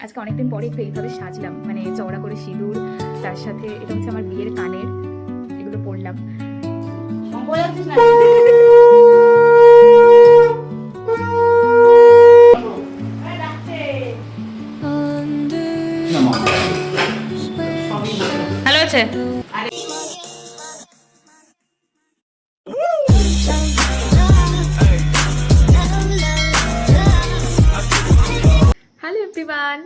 আজকে অনেকদিন পরে একটু এইভাবে সাজলাম, মানে চওড়া করে সিঁদুর, তার সাথে এটা হচ্ছে আমার বিয়ের কানের, এগুলো পরলাম। ভালো আছে। Hello everyone,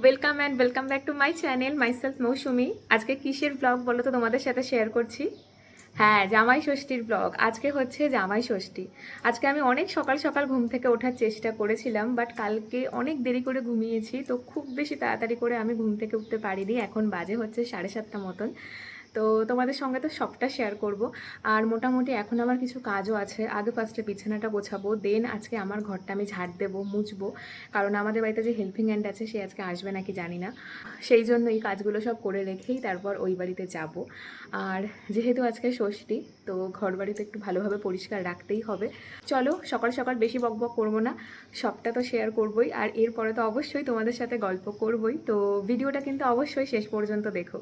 welcome back to my channel, myself Mousumi. আজকে কিসের ব্লগ বলো তো তোমাদের সাথে শেয়ার করছি? হ্যাঁ, জামাই ষষ্ঠীর ব্লগ। আজকে হচ্ছে জামাই ষষ্ঠী। আজকে আমি অনেক সকাল সকাল ঘুম থেকে ওঠার চেষ্টা করেছিলাম, বাট কালকে অনেক দেরি করে ঘুমিয়েছি, তো খুব বেশি তাড়াতাড়ি করে আমি ঘুম থেকে উঠতে পারিনি। এখন বাজে হচ্ছে 7:30 মতন। তো তোমাদের সঙ্গে তো সবটা শেয়ার করব। আর মোটামুটি এখন আমার কিছু কাজও আছে। আগে ফার্স্টে বিছানাটা গোছাবো, দেন আজকে আমার ঘরটা আমি ঝাড় দেবো, মুছবো। কারণ আমাদের বাড়িতে যে হেল্পিং হ্যান্ড আছে সে আজকে আসবে নাকি জানি না, সেই জন্য এই কাজগুলো সব করে রেখেই তারপর ওই বাড়িতে যাব। আর যেহেতু আজকে ষষ্ঠী, তো ঘর বাড়িতে একটু ভালোভাবে পরিষ্কার রাখতেই হবে। চলো, সকাল সকাল বেশি বকবক করবো না, সবটা তো শেয়ার করবই। আর এরপরে তো অবশ্যই তোমাদের সাথে গল্প করবই, তো ভিডিওটা কিন্তু অবশ্যই শেষ পর্যন্ত দেখো।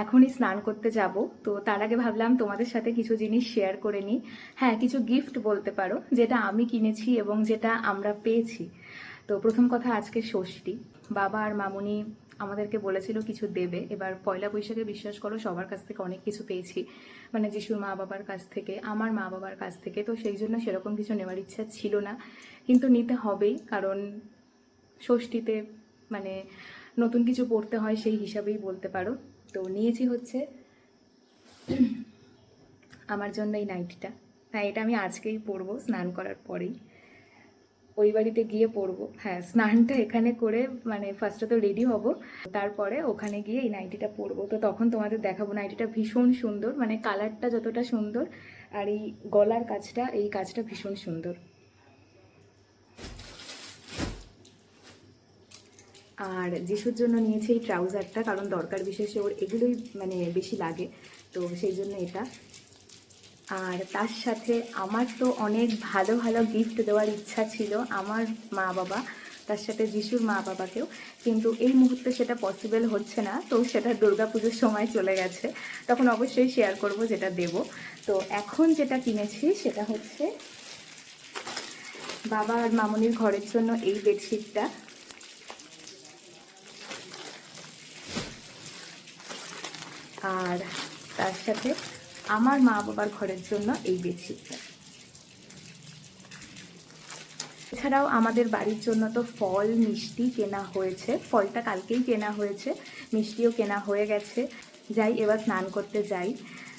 এখনই স্নান করতে যাব, তো তার আগে ভাবলাম তোমাদের সাথে কিছু জিনিস শেয়ার করে নিই। হ্যাঁ, কিছু গিফট বলতে পারো, যেটা আমি কিনেছি এবং যেটা আমরা পেয়েছি। তো প্রথম কথা, আজকে ষষ্ঠী। বাবা আর মামুনি আমাদেরকে বলেছিল কিছু দেবে। এবার পয়লা বৈশাখে বিশ্বাস করো সবার কাছ থেকে অনেক কিছু পেয়েছি, মানে যিশুর মা বাবার কাছ থেকে, আমার মা বাবার কাছ থেকে। তো সেই জন্য সেরকম কিছু নেওয়ার ইচ্ছা ছিল না, কিন্তু নিতে হবেই, কারণ ষষ্ঠীতে মানে নতুন কিছু পড়তে হয়, সেই হিসাবেই বলতে পারো। তো নিয়েছি হচ্ছে আমার জন্য এই নাইটিটা। হ্যাঁ, এটা আমি আজকেই পরবো, স্নান করার পরেই ওই বাড়িতে গিয়ে পরবো। হ্যাঁ, স্নানটা এখানে করে মানে ফার্স্টে তো রেডি হব, তারপরে ওখানে গিয়ে এই নাইটিটা পরবো। তো তখন তোমাদের দেখাবো। নাইটিটা ভীষণ সুন্দর, মানে কালারটা যতটা সুন্দর, আর এই গলার কাজটা, এই কাজটা ভীষণ সুন্দর। আর যিশুর জন্য নিয়েছি এই ট্রাউজারটা, কারণ দরকার বিশেষে ওর এগুলোই মানে বেশি লাগে, তো সেই জন্য এটা। আর তার সাথে আমার তো অনেক ভালো ভালো গিফট দেওয়ার ইচ্ছা ছিল আমার মা বাবা, তার সাথে যিশুর মা বাবাকেও, কিন্তু এই মুহূর্তে সেটা পসিবল হচ্ছে না। তো সেটা দুর্গাপুজোর সময় চলে গেছে, তখন অবশ্যই শেয়ার করব যেটা দেব। তো এখন যেটা কিনেছি সেটা হচ্ছে বাবা আর মামুনির ঘরের জন্য এই বেডশিটটা, আর তার সাথে আমার মা বাবার ঘরের জন্য এই বেডশিটটা। এছাড়াও আমাদের বাড়ির জন্য তো ফল মিষ্টি কেনা হয়েছে, ফলটা কালকেই কেনা হয়েছে, মিষ্টিও কেনা হয়ে গেছে। যাই, এবার স্নান করতে যাই।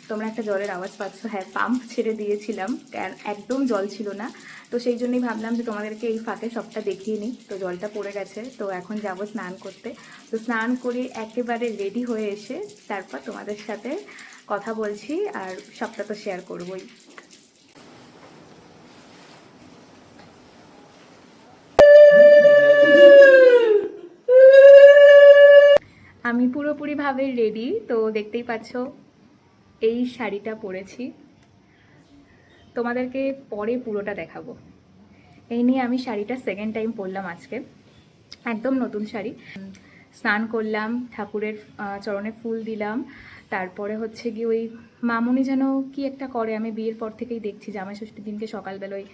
তোমরা একটা জলের আওয়াজ পাচ্ছ, হ্যাঁ, পাম্প ছেড়ে দিয়েছিলাম, একদম জল ছিল না, তো সেই জন্যই ভাবলাম যে তোমাদেরকে এই ফাঁকে সবটা দেখিয়ে নিই। তো জলটা পড়ে গেছে, তো এখন যাব স্নান করতে। তো স্নান করে একেবারে রেডি হয়ে এসে তারপর তোমাদের সাথে কথা বলছি, আর সবটা তো শেয়ার করবই। পুরোপুরিভাবে রেডি। তো দেখতেই পাচ্ছ এই শাড়িটা পরেছি, তোমাদেরকে পরে পুরোটা দেখাবো। এই নিয়ে আমি শাড়িটা সেকেন্ড টাইম পরলাম আজকে, একদম নতুন শাড়ি। স্নান করলাম, ঠাকুরের চরণে ফুল দিলাম, তারপরে হচ্ছে গিয়ে ওই মামুনি যেন কি একটা করে, আমি বিয়ের পর থেকেই দেখছি জামাই ষষ্ঠীর দিনকে সকালবেলায়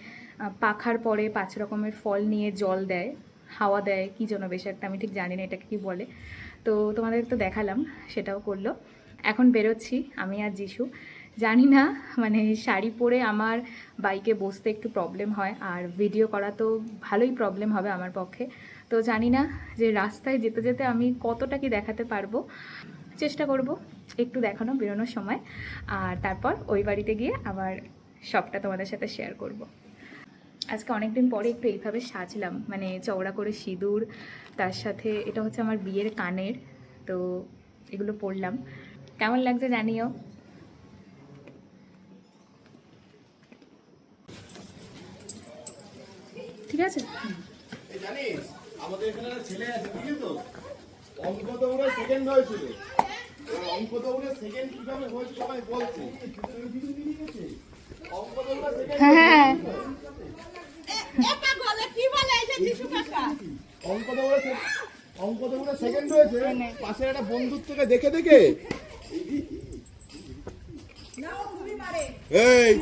পাখার পরে 5 রকমের ফল নিয়ে জল দেয়, হাওয়া দেয়, কি যেন বেশ একটা, আমি ঠিক জানি না এটাকে কি বলে। তো তোমাদের তো দেখালাম, সেটাও করলো। এখন বেরোচ্ছি আমি আর যিশু। জানি না মানে শাড়ি পরে আমার বাইকে বসতে একটু প্রবলেম হয়, আর ভিডিও করা তো ভালোই প্রবলেম হবে আমার পক্ষে। তো জানি না যে রাস্তায় যেতে যেতে আমি কতটা কি দেখাতে পারবো, চেষ্টা করব একটু দেখানো বেরোনোর সময়, আর তারপর ওই বাড়িতে গিয়ে আবার সবটা তোমাদের সাথে শেয়ার করব। আজকে অনেক দিন পরে একটু এইভাবে সাজলাম, মানে চওড়া করে সিঁদুর, তার সাথে এটা হচ্ছে আমার বিয়ের কানের, তো এগুলো পরলাম। কেমন লাগছে জানিও। ঠিক আছে, জানিস আমাদের এখানে একটা ছেলে আছে, বুঝলি তো, অঙ্ক দৌড়ে সেকেন্ড হয়েছিল। অঙ্ক দৌড়ে সেকেন্ড কিভাবে হয়েছে সবাই বলছে। অঙ্ক দৌড়ে সেকেন্ড, হ্যাঁ অঙ্ক দৌড়ে সেকেন্ড হয়েছে পাশের একটা বন্ধুত্বকে দেখে দেখে। এই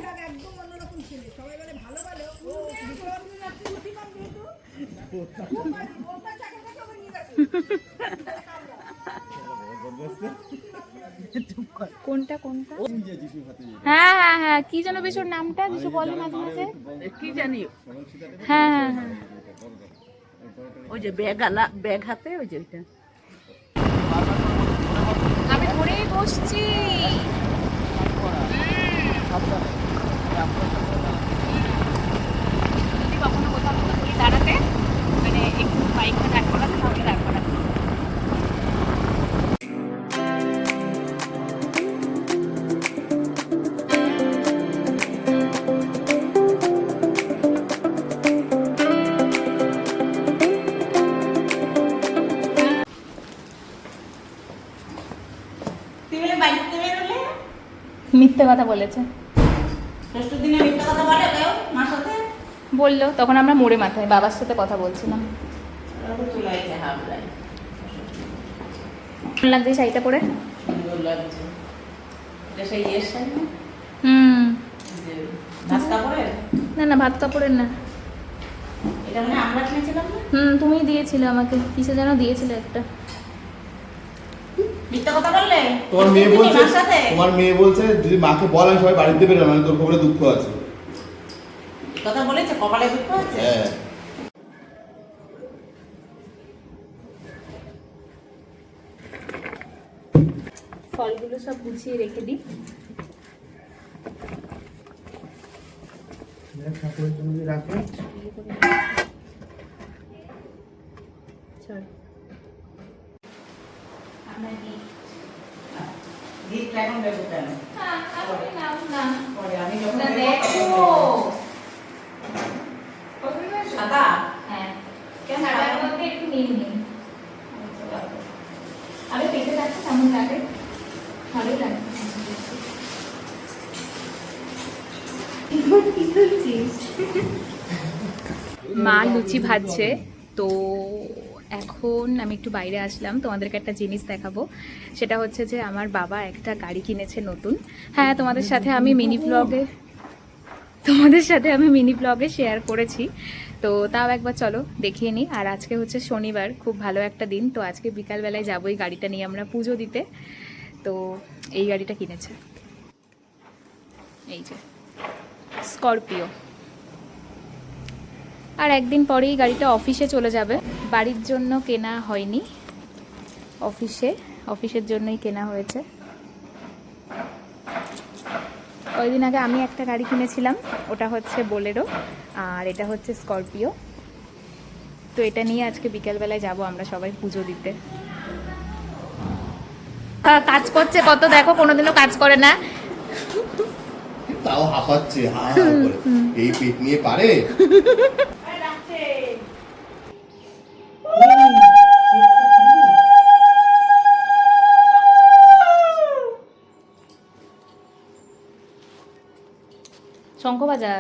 কোনটা কোনটা, হ্যাঁ হ্যাঁ হ্যাঁ, কি যেন বেশ ওর নামটা, কিছু বলে মাঝে মাঝে, কি জানি হ্যাঁ হ্যাঁ হ্যাঁ। ওই যে ব্যাগ হাতে ওই যে ওইটা আমি ধরেই বসছি। যদি কখনো কোথাও বলি দাঁড়াতে, মানে একটু বাইকটা দাঁড় করাতে, তাহলে দাঁড় করাতে। মিথ্যে কথা বলেছে, বললো তখন আমরা মোড়ে মাথায় বাবার সাথে কথা বলছিলাম। কেমন লাগছে শাড়িটা পরে? হুম, না না ভাত কাপড়ের না, হুম তুমি দিয়েছিলে আমাকে, কিসে যেন দিয়েছিলে একটা। তোমার মেয়ে বলছে যদি মাকে বল আমি সবাই বাড়িতে বেরো, মানে তোর খবরে দুঃখ আছে। কথা বলেছে, কপালে দুঃখ আছে। হ্যাঁ ফলগুলো সব গুছিয়ে রেখে দিই। ঠাকুরের জন্য রাখে। চল আমরা দিই। এখন দেবো কেন? পরে আমি যখন দেখো সাদা, হ্যাঁ কেন সাদার মধ্যে একটু নীল নীল, আরে পেটে যাচ্ছে কেমন লাগে, ভালোই লাগে। কি করছিস? মা লুচি ভাজছে, তো এখন আমি একটু বাইরে আসলাম, তোমাদেরকে একটা জিনিস দেখাবো। সেটা হচ্ছে যে আমার বাবা একটা গাড়ি কিনেছে নতুন। হ্যাঁ তোমাদের সাথে আমি মিনি ব্লগে শেয়ার করেছি, তো তাও একবার চলো দেখিয়ে নিই। আর আজকে হচ্ছে শনিবার, খুব ভালো একটা দিন, তো আজকে বিকালবেলায় যাবো এই গাড়িটা নিয়ে আমরা পুজো দিতে। তো এই গাড়িটা কিনেছে, এই যে স্করপিও। আর একদিন পরেই গাড়িটা অফিসে চলে যাবে, বাড়ির জন্য কেনা হয়নি, অফিসের জন্যই কেনা হয়েছে। কয়েকদিন আগে আমি একটা গাড়ি কিনেছিলাম, ওটা হচ্ছে বোলেরো, আর এটা হচ্ছে স্করপিও। তো এটা নিয়ে আজকে বিকেলবেলায় যাব আমরা সবাই পুজো দিতে। কাজ করছে কত দেখো, কোনোদিনও কাজ করে না, তাও হাঁপাচ্ছে হা হা করে, এই পেট নিয়ে পারে। শঙ্খ বাজা।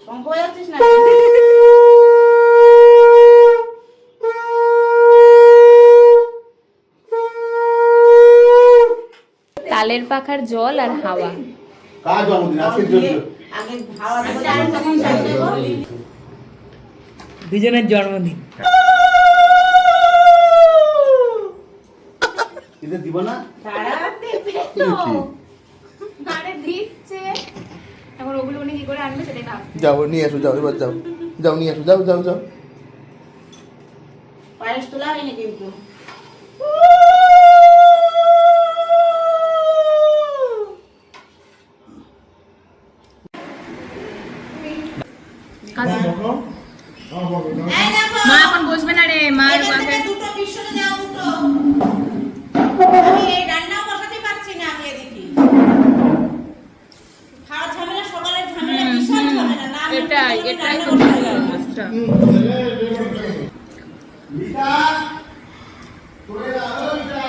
শঙ্খ বাজাচ্ছিস না? তালের পাখার জল আর হাওয়া। কার জন্মদিন আজকে? আগে হাওয়া দেবো, তখন জল দেবো। দুজনের জন্মদিন। এদের দিব না? আরে দিচ্ছে। এখন ওগুলো উনি কি করে আনবে সেটাই ভাব। যাও নিয়ে এসো, যাও এবার যাও, যাও নিয়ে এসো, যাও যাও যাও। পায়েস তোলা হয়নি কিন্তু। মা এখন বসবে না রে, মা দুটো বিশ্বতে দেওয়া দুটো। আমি এই রান্নাও বসাতে পারছি না, আমি এদিকে খাওয়ার ঝামেলা, সকালের ঝামেলা, বিশাল ঝামেলা না। এটাই সমস্যা। মিতা তোরে আলো মিতা।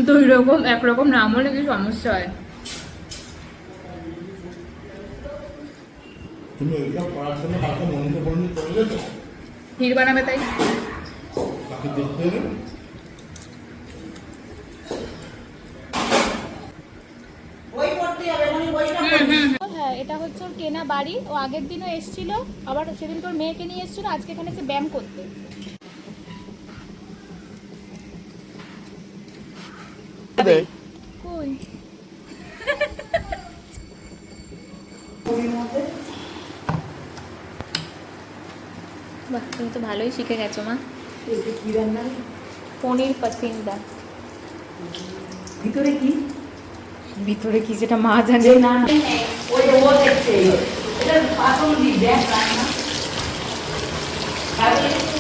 দুই রকম একরকম নাম হলে কি সমস্যা হয়? তুমি এইসব পড়ার জন্য কালকে মন্দিরে বন্ধু চলে যেত, ক্ষীর বানাবে তাই। তাকে দেখতে হবে। বই পড়তে হবে, মানে বইটা পড়বি। হ্যাঁ, এটা হচ্ছে ওর কেনা বাড়ি। ও আগের দিনও এসেছিল, আবার সেদিন তোর মেয়েকে নিয়ে এসেছিল, আজকে এখানে এসে ব্যায়াম করতে। কই বাহ, তুমি তো ভালোই শিখে গেছো মা। কি রান্না? পনির পাসিন্দা। ভিতরে কি? ভিতরে কি যেটা মা জানে। না ওই ও দেখছে, এটা পাতল দি দেখ রান্না।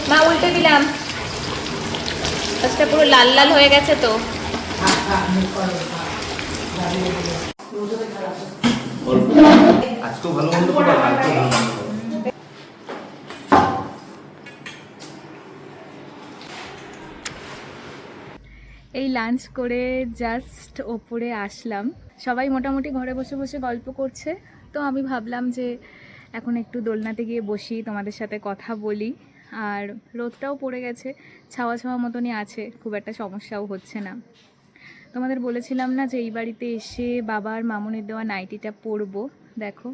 মা উল্টে দিলাম, আজটা পুরো লাল লাল হয়ে গেছে তো। আজকেও ভালো মন্দ খাবার, কালকেও ভালো মন্দ খাবার। এই লাঞ্চ করে জাস্ট ওপরে আসলাম। সবাই মোটামুটি ঘরে বসে বসে গল্প করছে, তো আমি ভাবলাম যে এখন একটু দোলনাতে গিয়ে বসি, তোমাদের সাথে কথা বলি। আর রোদটাও পড়ে গেছে, ছাওয়া ছাওয়া মতনই আছে, খুব একটা সমস্যাও হচ্ছে না। তোমাদের বলেছিলাম না যে এই বাড়িতে এসে বাবার মামুনির দেওয়া নাইটিটা পরবো। দেখো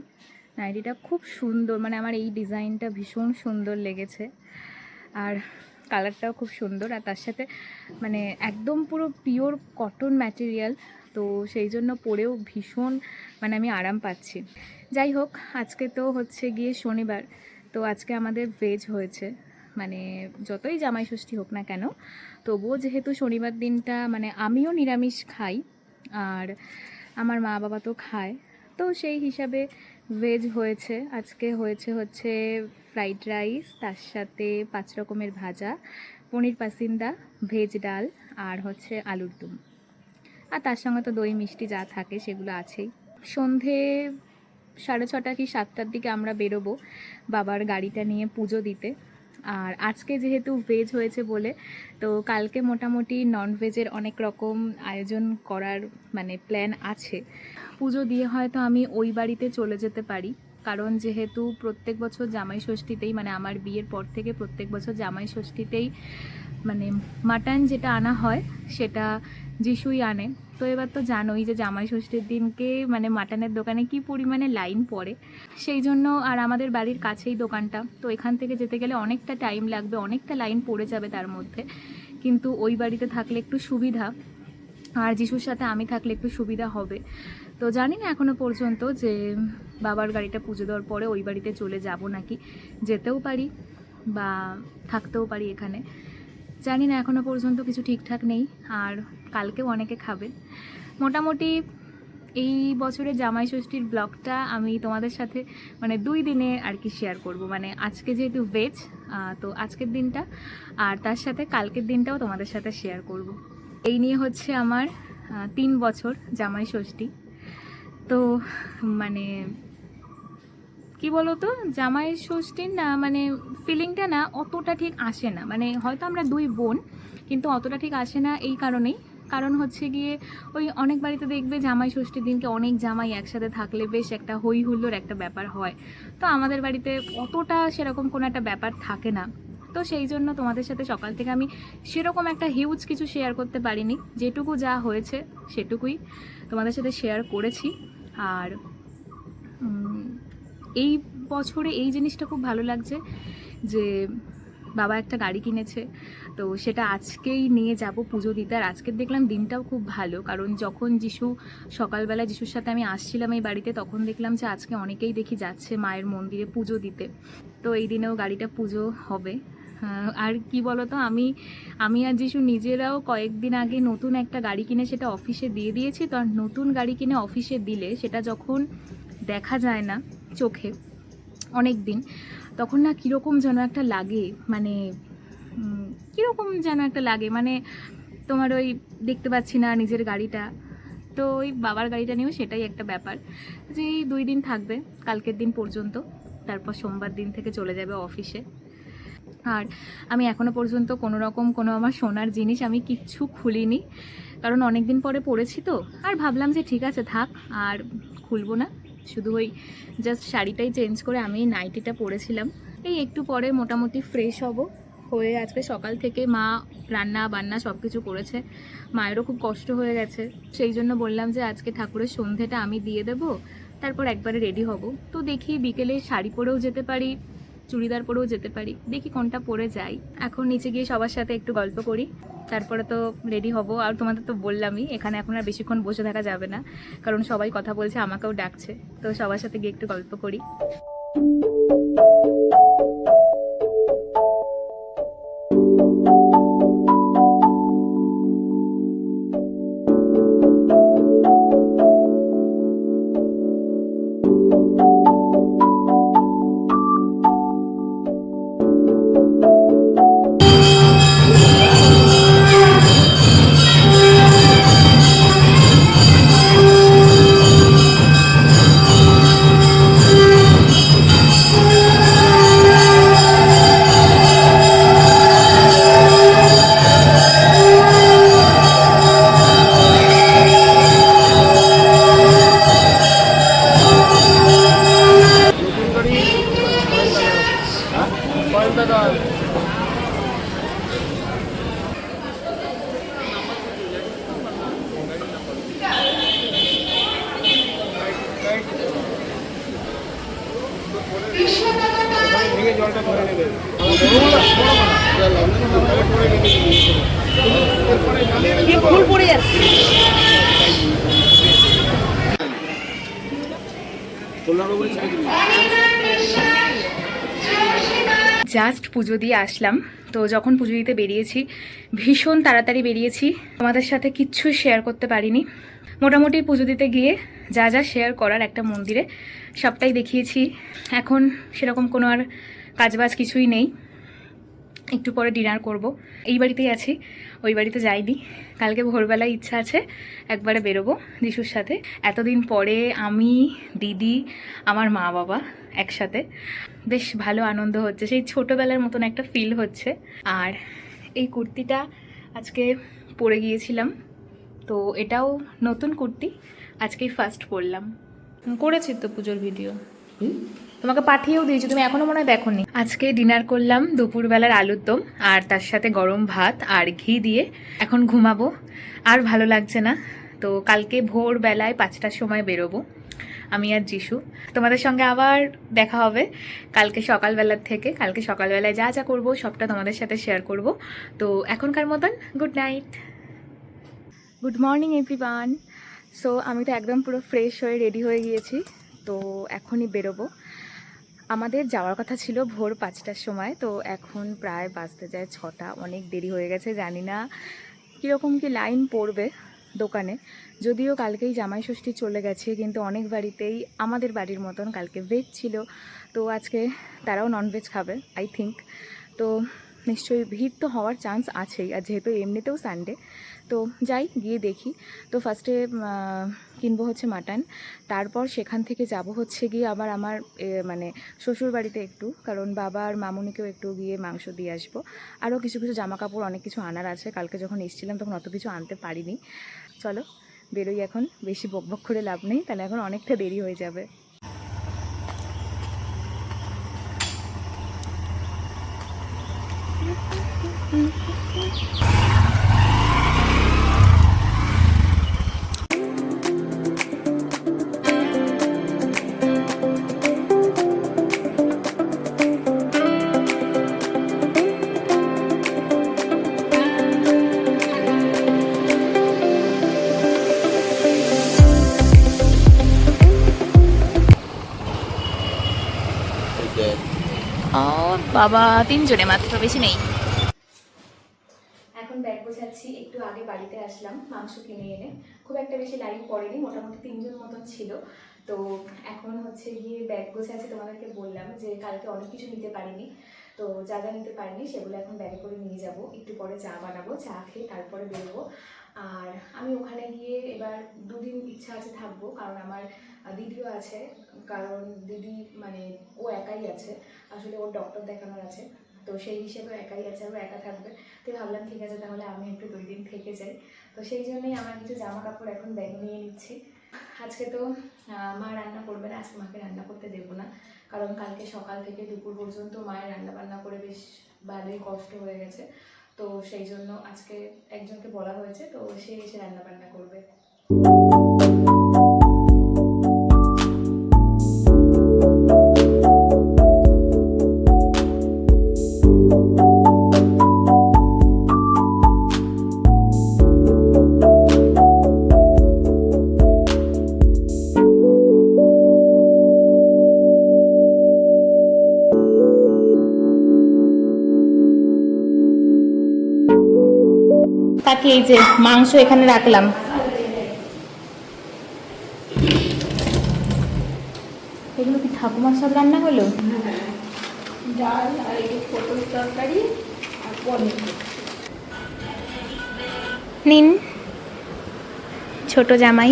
নাইটিটা খুব সুন্দর, মানে আমার এই ডিজাইনটা ভীষণ সুন্দর লেগেছে, আর কালারটাও খুব সুন্দর, আর তার সাথে মানে একদম পুরো পিওর কটন ম্যাটেরিয়াল, তো সেই জন্য পরেও ভীষণ মানে আমি আরাম পাচ্ছি। যাই হোক, আজকে তো হচ্ছে গিয়ে শনিবার, তো আজকে আমাদের ভেজ হয়েছে। মানে যতই জামাই ষষ্ঠী হোক না কেন, তবুও যেহেতু শনিবার দিনটা মানে আমিও নিরামিষ খাই আর আমার মা বাবা তো খায়, তো সেই হিসাবে ভেজ হয়েছে। আজকে হচ্ছে ফ্রাইড রাইস, তার সাথে 5 রকমের ভাজা, পনির পাসিন্দা, ভেজ ডাল, আর হচ্ছে আলুর দম, আর তার সঙ্গে তো দই মিষ্টি যা থাকে সেগুলো আছেই। সন্ধে 6:30 কি 7টার দিকে আমরা বেরোবো বাবার গাড়িটা নিয়ে পুজো দিতে। আর আজকে যেহেতু ভেজ হয়েছে বলে, তো কালকে মোটামুটি নন ভেজের অনেক রকম আয়োজন করার মানে প্ল্যান আছে। পুজো দিয়ে হয়তো আমি ওই বাড়িতে চলে যেতে পারি, কারণ যেহেতু প্রত্যেক বছর জামাই ষষ্ঠীতেই মানে আমার বিয়ের পর থেকে প্রত্যেক বছর জামাই ষষ্ঠীতেই মানে মাটন যেটা আনা হয় সেটা যিশুই আনে। তো এবার তো জানোই যে জামাই ষষ্ঠীর দিনকে মানে মাটনের দোকানে কি পরিমাণে লাইন পড়ে, সেই জন্য। আর আমাদের বাড়ির কাছেই দোকানটা, তো এখান থেকে যেতে গেলে অনেকটা টাইম লাগবে, অনেকটা লাইন পড়ে যাবে তার মধ্যে। কিন্তু ওই বাড়িতে থাকলে একটু সুবিধা, আর যিশুর সাথে আমি থাকলে একটু সুবিধা হবে। তো জানি না এখনও পর্যন্ত যে বাবার গাড়িটা পুজো দেওয়ার পরে ওই বাড়িতে চলে যাব নাকি, যেতেও পারি বা থাকতেও পারি এখানে, জানি না এখনও পর্যন্ত কিছু ঠিকঠাক নেই। আর কালকেও অনেকে খাবে। মোটামুটি এই বছরের জামাই ষষ্ঠীর ব্লগটা আমি তোমাদের সাথে মানে 2 দিনে আর কি শেয়ার করব। মানে আজকে যেহেতু ভেজ, তো আজকের দিনটা আর তার সাথে কালকের দিনটাও তোমাদের সাথে শেয়ার করব। এই নিয়ে হচ্ছে আমার 3 বছর জামাই ষষ্ঠী। তো মানে কি বলতো, জামাই ষষ্ঠীর না মানে ফিলিংটা না অতটা ঠিক আসে না, মানে হয়তো আমরা 2 বোন কিন্তু অতটা ঠিক আসে না। এই কারণেই কারণ হচ্ছে গিয়ে ওই অনেক বাড়িতে দেখবে জামাই ষষ্ঠীর দিনকে অনেক জামাই একসাথে থাকলে বেশ একটা হই হুল্লোড় একটা ব্যাপার হয়। তো আমাদের বাড়িতে অতটা সেরকম কোনো একটা ব্যাপার থাকে না। তো সেই জন্য তোমাদের সাথে সকাল থেকে আমি সেরকম একটা হিউজ কিছু শেয়ার করতে পারিনি, যেটুকু যা হয়েছে সেটুকুই তোমাদের সাথে শেয়ার করেছি। আর এই বছরে এই জিনিসটা খুব ভালো লাগছে যে বাবা একটা গাড়ি কিনেছে, তো সেটা আজকেই নিয়ে যাব পুজো দিতে। আর আজকের দেখলাম দিনটাও খুব ভালো, কারণ যখন যিশু সকালবেলা যিশুর সাথে আমি আসছিলাম এই বাড়িতে, তখন দেখলাম যে আজকে অনেকেই দেখি যাচ্ছে মায়ের মন্দিরে পুজো দিতে। তো এই দিনেও গাড়িটা পুজো হবে। আর কি বলতো, আমি আর যিশু নিজেরাও কয়েকদিন আগে নতুন একটা গাড়ি কিনে সেটা অফিসে দিয়ে দিয়েছি। তো আর নতুন গাড়ি কিনে অফিসে দিলে সেটা যখন দেখা যায় না চোখে অনেক দিন, তখন না কীরকম যেন একটা লাগে, মানে কীরকম যেন একটা লাগে, মানে তোমার ওই দেখতে পাচ্ছি না নিজের গাড়িটা। তো ওই বাবার গাড়িটা নিয়েও সেটাই একটা ব্যাপার, যে এই 2 দিন থাকবে, কালকের দিন পর্যন্ত, তারপর সোমবার দিন থেকে চলে যাবে অফিসে। আর আমি এখনও পর্যন্ত কোনো রকম কোনো আমার সোনার জিনিস আমি কিচ্ছু খুলিনি, কারণ অনেক দিন পরে পরেছি তো। আর ভাবলাম যে ঠিক আছে থাক, আর খুলবো না, শুধু ওই জাস্ট শাড়িটাই চেঞ্জ করে আমি নাইটিটা পরেছিলাম। এই একটু পরে মোটামুটি ফ্রেশ হব হয়ে, আজকে সকাল থেকে মা রান্না বান্না সব কিছু করেছে, মায়েরও খুব কষ্ট হয়ে গেছে। সেই জন্য বললাম যে আজকে ঠাকুরের সন্ধেটা আমি দিয়ে দেব, তারপর একবারে রেডি হব। তো দেখি বিকেলে শাড়ি পরেও যেতে পারি, চুড়িদার পরেও যেতে পারি, দেখি কোনটা পরে যাই। এখন নিচে গিয়ে সবার সাথে একটু গল্প করি, তারপরে তো রেডি হব। আর তোমাদের তো বললামই এখানে এখন আর বেশিক্ষণ বসে থাকা যাবে না, কারণ সবাই কথা বলছে, আমাকেও ডাকছে। তো সবার সাথে গিয়ে একটু গল্প করি। জাস্ট পুজো দিয়ে আসলাম। তো যখন পুজো দিতে বেরিয়েছি, ভীষণ তাড়াতাড়ি বেরিয়েছি, তোমাদের সাথে কিচ্ছু শেয়ার করতে পারিনি। মোটামুটি পুজো দিতে গিয়ে যা যা শেয়ার করার একটা মন্দিরে সবটাই দেখিয়েছি। এখন সেরকম কোনো আর কাজবাজ কিছুই নেই, একটু পরে ডিনার করব। এই বাড়িতেই আছি, ওই বাড়িতে যাইনি। কালকে ভোরবেলায় ইচ্ছা আছে একবারে বেরোবো যিশুর সাথে। এতদিন পরে আমি, দিদি, আমার মা বাবা একসাথে, বেশ ভালো আনন্দ হচ্ছে, সেই ছোটোবেলার মতন একটা ফিল হচ্ছে। আর এই কুর্তিটা আজকে পরে গিয়েছিলাম, তো এটাও নতুন কুর্তি, আজকেই ফার্স্ট পরলাম। করেছি তো পুজোর ভিডিও, তোমাকে পাঠিয়েও দিয়েছি, তুমি এখনো মনে হয় দেখোনি। আজকে ডিনার করলাম দুপুরবেলার আলুর দম, আর তার সাথে গরম ভাত আর ঘি দিয়ে। এখন ঘুমাবো, আর ভালো লাগছে না। তো কালকে ভোরবেলায় 5টার সময় বেরোবো আমি আর যিশু। তোমাদের সঙ্গে আবার দেখা হবে কালকে সকালবেলার থেকে। কালকে সকালবেলায় যা যা করবো সবটা তোমাদের সাথে শেয়ার করব। তো এখনকার মতন good night, good morning everyone. So আমি তো একদম পুরো ফ্রেশ হয়ে রেডি হয়ে গিয়েছি, তো এখনই বেরোবো। আমাদের যাওয়ার কথা ছিল ভোর 5টার সময়, তো এখন প্রায় বাজতে যায় 6টা। অনেক দেরি হয়ে গেছে, জানি না কীরকম কি লাইন পড়বে দোকানে। যদিও কালকেই জামাই ষষ্ঠী চলে গেছে, কিন্তু অনেক বাড়িতেই আমাদের বাড়ির মতন কালকে ভেজ ছিল, তো আজকে তারাও ননভেজ খাবে আই থিঙ্ক। তো নিশ্চয়ই ভিড় তো হওয়ার চান্স আছেই, আর যেহেতু এমনিতেও সানডে, তো যাই গিয়ে দেখি। তো ফার্স্টে কিনবো হচ্ছে মাটন, তারপর সেখান থেকে যাব হচ্ছে গিয়ে আবার আমার মানে শ্বশুর বাড়িতে একটু, কারণ বাবা আর মামুনিকেও একটু গিয়ে মাংস দিয়ে আসবো। আরও কিছু কিছু জামা কাপড় অনেক কিছু আনার আছে, কালকে যখন এসেছিলাম তখন অত কিছু আনতে পারিনি। চলো বেরোই এখন, বেশি বকবক করে লাভ নেই, তাহলে এখন অনেকটা দেরি হয়ে যাবে। ও বাবা, 3 জনে মাত্র, বেশি নেই। এখন ব্যাগ গোছাচ্ছি, একটু আগে বাড়িতে আসলাম মাংস কিনে এনে, খুব একটা বেশি লাইন পড়েনি, মোটামুটি 3 জন মতন ছিল। তো এখন হচ্ছে গিয়ে ব্যাগ গোছাচ্ছি, তোমাদেরকে বললাম যে কালকে অনেক কিছু নিতে পারিনি, তো যা যা নিতে পারিনি সেগুলো এখন ব্যাগে করে নিয়ে যাব। একটু পরে চা বানাবো, চা খেয়ে তারপরে বেরোবো। আর আমি ওখানে গিয়ে এবার 2 দিন ইচ্ছা আছে থাকবো, কারণ আমার দিদিও আছে, কারণ দিদি মানে ও একাই আছে, আসলে ওর ডক্টর দেখানোর আছে, তো সেই হিসেবে একাই আছে, ও একা থাকবে। তো ভাবলাম ঠিক আছে তাহলে আমি একটু 2 দিন থেকে যাই। তো সেই জন্যই আমার কিছু জামা কাপড় এখন ব্যাগে নিয়ে নিচ্ছি। আজকে তো মা রান্না করবে না, আজকে মাকে রান্না করতে দেবো না, কারণ কালকে সকাল থেকে দুপুর পর্যন্ত মায়ের রান্না বান্না করে বেশ ভালোই কষ্ট হয়ে গেছে। তো সেই জন্য আজকে একজনকে বলা হয়েছে, তো সে এসে রান্না বান্না করবে। তাকে এই যে মাংস এখানে রাখলাম, এগুলো কি ঠাকুমার সব রান্না হলো? ডাল আর এই পটল তরকারি আর পনির। নিন ছোট জামাই,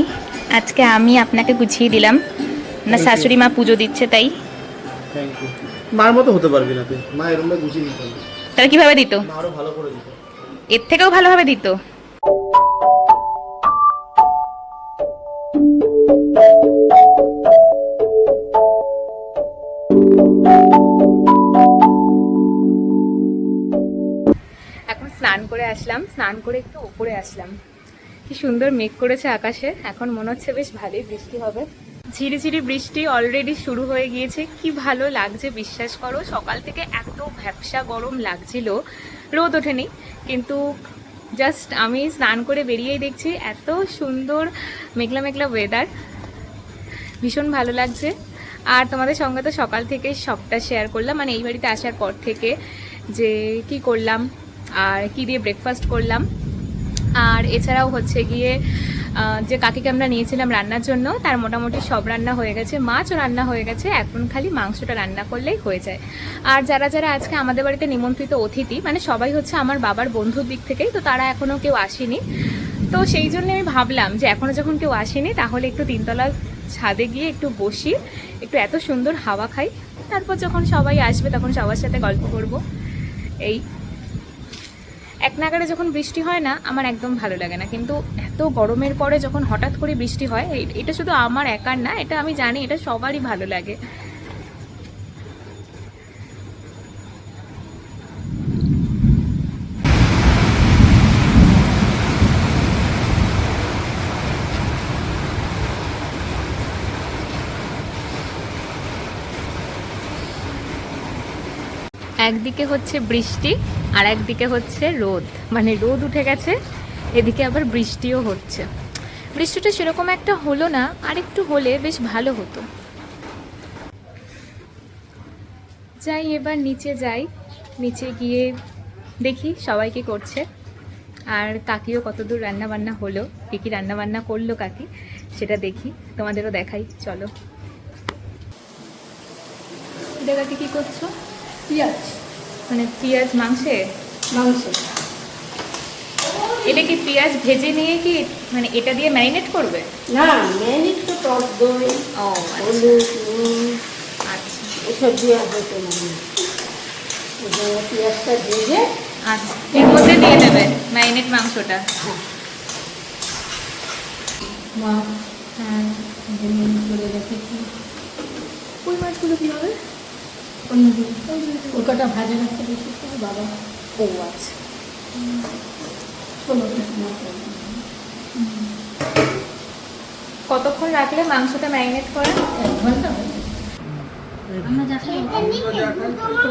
আজকে আমি আপনাকে গুছিয়ে দিলাম, না শাশুড়ি মা পুজো দিচ্ছে তাই। Thank you. মার মতো হতে পারবি না তুই, মা এরকম গুছিয়ে দিতে পারবি, তাহলে কিভাবে দিত? মা আরো ভালো করে দিত। এর থেকেও ভালোভাবে দিত। এখন স্নান করে আসলাম, স্নান করে একটু উপরে আসলাম, কি সুন্দর মেঘ করেছে আকাশে, এখন মনে হচ্ছে বেশ ভালোই বৃষ্টি হবে। ঝিরিঝিরি বৃষ্টি অলরেডি শুরু হয়ে গিয়েছে, কি ভালো লাগছে বিশ্বাস করো। সকাল থেকে এত ভ্যাপসা গরম লাগছিল, রোদ ওঠেনি, কিন্তু জাস্ট আমি স্নান করে বেরিয়েই দেখছি এত সুন্দর মেঘলা মেঘলা ওয়েদার, ভীষণ ভালো লাগছে। আর তোমাদের সঙ্গে তো সকাল থেকে সবটা শেয়ার করলাম, মানে এই বাড়িতে আসার পর থেকে যে কি করলাম আর কি দিয়ে ব্রেকফাস্ট করলাম। আর এছাড়াও হচ্ছে গিয়ে যে কাকিকে আমরা নিয়েছিলাম রান্নার জন্য, তার মোটামুটি সব রান্না হয়ে গেছে, মাছও রান্না হয়ে গেছে, এখন খালি মাংসটা রান্না করলেই হয়ে যায়। আর যারা যারা আজকে আমাদের বাড়িতে নিমন্ত্রিত অতিথি, মানে সবাই হচ্ছে আমার বাবার বন্ধুর দিক থেকেই, তো তারা এখনও কেউ আসেনি। তো সেই জন্য আমি ভাবলাম যে এখনও যখন কেউ আসেনি তাহলে একটু তিনতলার ছাদে গিয়ে একটু বসি, একটু এত সুন্দর হাওয়া খাই, তারপর যখন সবাই আসবে তখন সবার সাথে গল্প করব। এই এক নাগারে যখন বৃষ্টি হয় না আমার একদম ভালো লাগে না, কিন্তু এত গরমের পরে যখন হঠাৎ করে বৃষ্টি হয়, এটা শুধু আমার একার না, এটা আমি জানি এটা সবারই ভালো লাগে। একদিকে হচ্ছে বৃষ্টি আর একদিকে হচ্ছে রোদ, মানে রোদ উঠে গেছে, এদিকে আবার বৃষ্টিও হচ্ছে। বৃষ্টিটা সেরকম একটা হলো না, আর একটু হলে বেশ ভালো হতো। যাই এবার নিচে যাই, নিচে গিয়ে দেখি সবাই কি করছে, আর কাকিও কতদূর রান্না বান্না হলো, কী কী রান্না বান্না করলো কাকি সেটা দেখি, তোমাদেরও দেখাই। চলো। এটা কাকি কী করছো? পেঁয়াজ মানে পেঁয়াজ মাংসে? মাংস এটা কি পেঁয়াজ ভেজে নিয়ে কি মানে এটা দিয়ে ম্যারিনেট করবে? না, ম্যারিনেট তো টক দই, ও হলুদ, নুন আচ্ছা এসব দিয়ে হতো মানে পেঁয়াজটা ভেজে আচ্ছা, এর মধ্যে দিয়ে দেবে ম্যারিনেট মাংসটা। মাছ হ্যাঁ, নুন করে রেখেছি। ওই মাছগুলো কি হবে? কলকাতা ভাজা রাখতে বেশি করে বাবা। ও আচ্ছা, ষোলো কতক্ষণ রাখলে মাংসটা ম্যারিনেট করে? 1 ঘন্টা আমরা যা খাই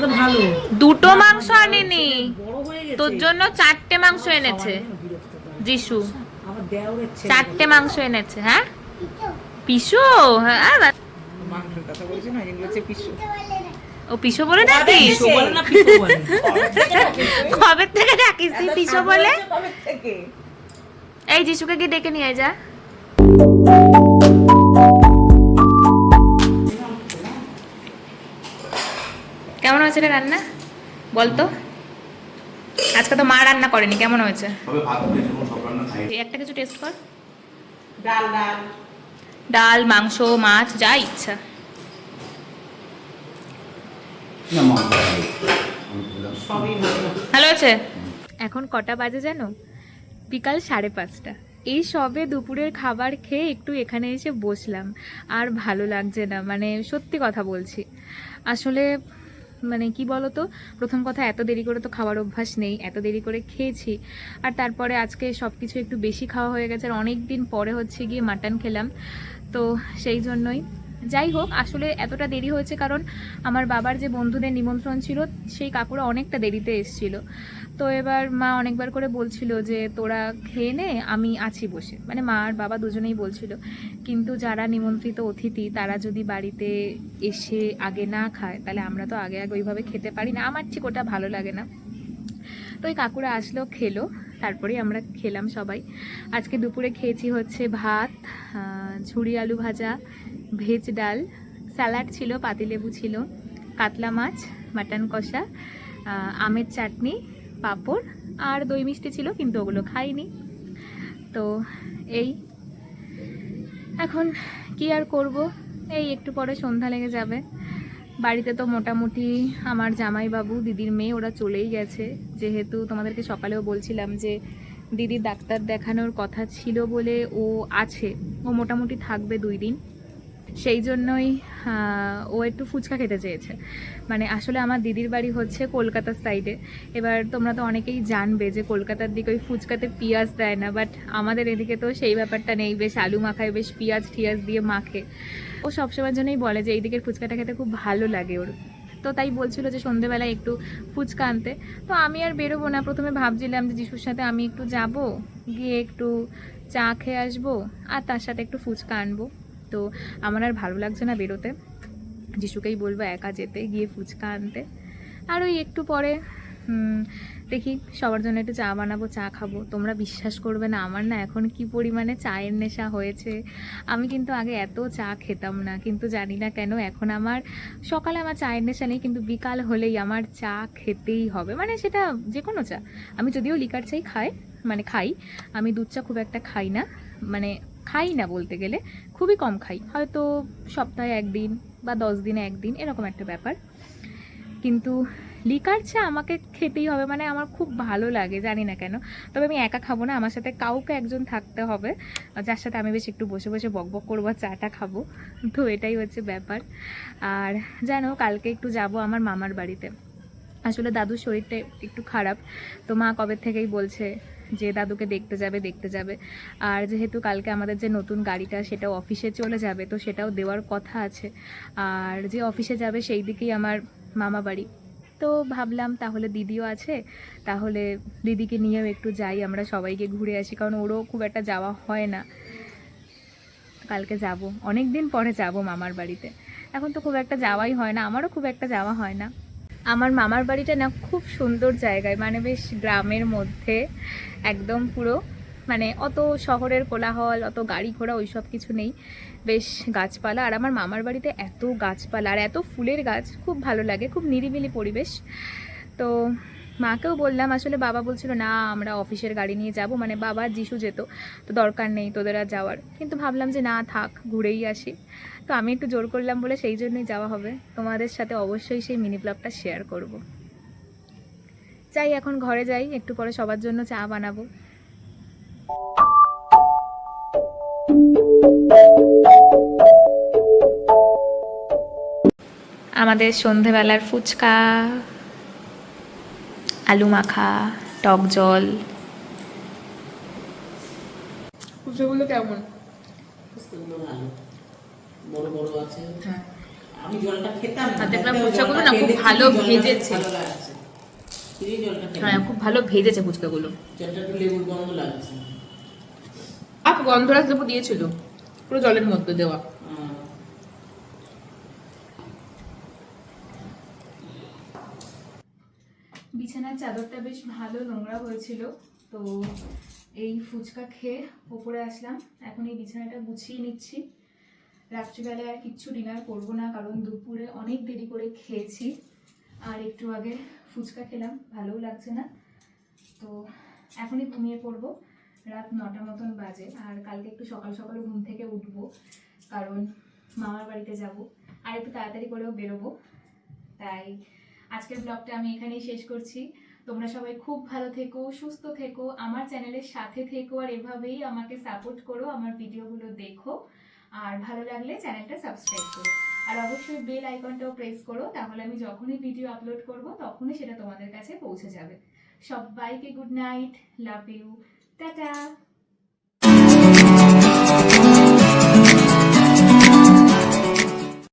তো ভালো। দুটো মাংস আনেনি, তোর জন্য 4টে মাংস এনেছে যিশু, আমার দেওরের 4টে মাংস এনেছে। হ্যাঁ পিসো, হ্যাঁ মাংসের কথা বলছি না, এগুলো হচ্ছে পিসু। ও পিসো বলে ডাকিস? পিসু বলে না, পিসু বলে। কবে থেকে ডাকিস তুই পিসো বলে? কবে থেকে? এই যিশুকে গিয়ে ডেকে নিয়ে যা। কেমন হয়েছে রে রান্না বলতো? আজকে তো মা রান্না করেনি, কেমন হয়েছে? তবে ভাত করে যেমন সব রান্না খাই। একটা কিছু টেস্ট কর। ডাল ডাল ডাল, মাংস, মাছ, যা ইচ্ছা। না মা আমি বললাম সবই ভালো। ভালো আছে। এখন কটা বাজে জানো? বিকাল 5:30। এই সবে দুপুরের খাবার খেয়ে একটু এখানে এসে বসলাম, আর ভালো লাগছে না, মানে সত্যি কথা বলছি। আসলে মানে কি বলতো, প্রথম কথা এত দেরি করে তো খাওয়ার অভ্যাস নেই, এত দেরি করে খেয়েছি, আর তারপরে আজকে সব কিছু একটু বেশি খাওয়া হয়ে গেছে, আর অনেক দিন পরে হচ্ছে গিয়ে মাটন খেলাম, তো সেই জন্যই। যাই হোক, আসলে এতটা দেরি হয়েছে কারণ আমার বাবার যে বন্ধুদের নিমন্ত্রণ ছিল সেই কাকুরা অনেকটা দেরিতে এসেছিল। তো এবার মা অনেকবার করে বলছিল যে তোরা খেয়ে নে, আমি আছি বসে, মানে মা আর বাবা দুজনেই বলছিল, কিন্তু যারা নিমন্ত্রিত অতিথি তারা যদি বাড়িতে এসে আগে না খায় তাহলে আমরা তো আগে আগে ওইভাবে খেতে পারি না, আমার ঠিক ওটা ভালো লাগে না। তো ওই কাকুরা আসলো, খেলো, তারপরেই আমরা খেলাম সবাই। আজকে দুপুরে খেয়েছি হচ্ছে ভাত, ঝুড়ি আলু ভাজা, ভেজ ডাল, স্যালাড ছিল, পাতিলেবু ছিল, কাতলা মাছ, মাটন কষা, আমের চাটনি, পাঁপড় আর দই মিষ্টি ছিল, কিন্তু ওগুলো খাইনি। তো এই এখন কি আর করব, এই একটু পরে সন্ধ্যা লেগে যাবে। বাড়িতে তো মোটামুটি আমার জামাইবাবু, দিদির মেয়ে ওরা চলেই গেছে, যেহেতু তোমাদেরকে সকালেও বলছিলাম যে দিদির ডাক্তার দেখানোর কথা ছিল বলে ও আছে, ও মোটামুটি থাকবে 2 দিন, সেই জন্যই ও একটু ফুচকা খেতে চেয়েছে। মানে আসলে আমার দিদির বাড়ি হচ্ছে কলকাতার সাইডে, এবার তোমরা তো অনেকেই জানবে যে কলকাতার দিকে ওই ফুচকাতে পেঁয়াজ দেয় না, বাট আমাদের এদিকে তো সেই ব্যাপারটা নেই, বেশ আলু মাখায়, বেশ পেঁয়াজ টিয়াজ দিয়ে মাখে। ও সবসময়ের জন্যই বলে যে এই দিকের ফুচকাটা খেতে খুব ভালো লাগে ওর, তো তাই বলছিল যে সন্ধেবেলায় একটু ফুচকা আনতে। তো আমি আর বেরোবো না, প্রথমে ভাবছিলাম যে যিশুর সাথে আমি একটু যাব, গিয়ে একটু চা খেয়ে আসবো, আর তার সাথে একটু ফুচকা আনবো। তো আমার আর ভালো লাগছে না বেরোতে, যিশুকেই বলবো একা যেতে, গিয়ে ফুচকা আনতে। আর ওই একটু পরে দেখি সবার জন্য একটু চা বানাবো, চা খাবো। তোমরা বিশ্বাস করবে না আমার না এখন কি পরিমাণে চায়ের নেশা হয়েছে। আমি কিন্তু আগে এত চা খেতাম না, কিন্তু জানি না কেন এখন আমার সকালে আমার চায়ের নেশা নেই, কিন্তু বিকাল হলেই আমার চা খেতেই হবে, মানে সেটা যে কোনো চা। আমি যদিও লিকার চাই খাই, আমি দুধ চা খুব একটা খাই না, মানে খাই না বলতে গেলে খুবই কম খাই, হয়তো সপ্তাহে 1 দিন বা 10 দিনে 1 দিন এরকম একটা ব্যাপার। কিন্তু লিকার চা আমাকে খেতেই হবে, মানে আমার খুব ভালো লাগে, জানি না কেন। তবে আমি একা খাবো না, আমার সাথে কাউকে একজন থাকতে হবে, যার সাথে আমি বেশ একটু বসে বসে বকবক করবো, চাটা খাবো। তো এটাই হচ্ছে ব্যাপার। আর জানো, কালকে একটু যাব আমার মামার বাড়িতে। আসলে দাদুর শরীরটা একটু খারাপ, তো মা কবে থেকেই বলছে যে দাদুকে দেখতে যাবে। আর যেহেতু কালকে আমাদের যে নতুন গাড়িটা সেটা অফিসে চলে যাবে, তো সেটাও দেওয়ার কথা আছে। আর যে অফিসে যাবে সেই দিকেই আমার মামা বাড়ি, তো ভাবলাম তাহলে দিদিও আছে, তাহলে দিদিকে নিয়েও একটু যাই, আমরা সবাইকে ঘুরে আসি, কারণ ওরও খুব একটা যাওয়া হয় না। কালকে যাব, অনেক দিন পরে যাব মামার বাড়িতে। এখন তো খুব একটা যাওয়াই হয় না, আমারও খুব একটা যাওয়া হয় না। আমার মামার বাড়িটা না খুব সুন্দর জায়গায়, মানে বেশ গ্রামের মধ্যে একদম পুরো, মানে অত শহরের কোলাহল, অত গাড়ি ঘোড়া ওইসব কিছু নেই, বেশ গাছপালা। আর আমার মামার বাড়িতে এত গাছপালা আর এত ফুলের গাছ, খুব ভালো লাগে, খুব নিরিবিলি পরিবেশ। তো মাকেও বললাম, আসলে বাবা বলছিল না আমরা অফিসের গাড়ি নিয়ে যাব, মানে বাবা আর যিশু যেত, তো দরকার নেই তোদের আর যাওয়ার। কিন্তু ভাবলাম যে না থাক, ঘুরেই আসি। তো আমি একটু জোর করলাম বলে সেই জন্যই যাওয়া হবে। তোমাদের সাথে অবশ্যই সেই মিনি ব্লগটা শেয়ার করব। যাই, এখন ঘরে যাই, একটু পরে সবার জন্য চা বানাবো। আমাদের সন্ধেবেলার ফুচকা, আলু মাখা, টক জল। ফুচকাগুলো কেমন? ফুচকাগুলো ভালো, বড় বড় আছে। হ্যাঁ, আমি জলটা খেতাম না, আর দেখলাম তাতেও ফুচকাগুলো জলটা না খুব খেয়ে ভালো দেখছি জলটা ভেজেছে। ভালো লাগছে। এই জলটা খেলাম। হ্যাঁ, খুব ভালো ভেজেছে ফুচকাগুলো। জলটা একটু লেবুর গন্ধ লাগছে। গন্ধরাজ লেবু দিয়েছিল, পুরো জলের মধ্যে দেওয়া। হুম। বিছানার চাদরটা বেশ ভালো নোংরা হয়েছিল, তো এই ফুচকা খেয়ে ওপরে আসলাম। এখন এই বিছানাটা গুছিয়ে নিচ্ছি। রাত্রিবেলায় আর কিচ্ছু ডিনার করবো না, কারণ দুপুরে অনেক দেরি করে খেয়েছি, আর একটু আগে ফুচকা খেলাম, ভালোও লাগছে না। তো এখনই ঘুমিয়ে পড়বো, রাত 9টা মতন বাজে। আর কালকে একটু সকাল সকাল ঘুম থেকে উঠবো, কারণ মামার বাড়িতে যাব, আর একটু তাড়াতাড়ি করেও বেরোবো। তাই আজকের ব্লগটা আমি এখানেই শেষ করছি। তোমরা সবাই খুব ভালো থেকো, সুস্থ থেকো, আমার চ্যানেলের সাথে থেকো, আর এভাবেই আমাকে সাপোর্ট করো, আমার ভিডিওগুলো দেখো, আর ভালো লাগলে চ্যানেলটা সাবস্ক্রাইব করো, আর অবশ্যই বেল আইকনটাও প্রেস করো, তাহলে আমি যখনই ভিডিও আপলোড করব তখনই সেটা তোমাদের কাছে পৌঁছে যাবে। সবাইকে good night, love you, tata.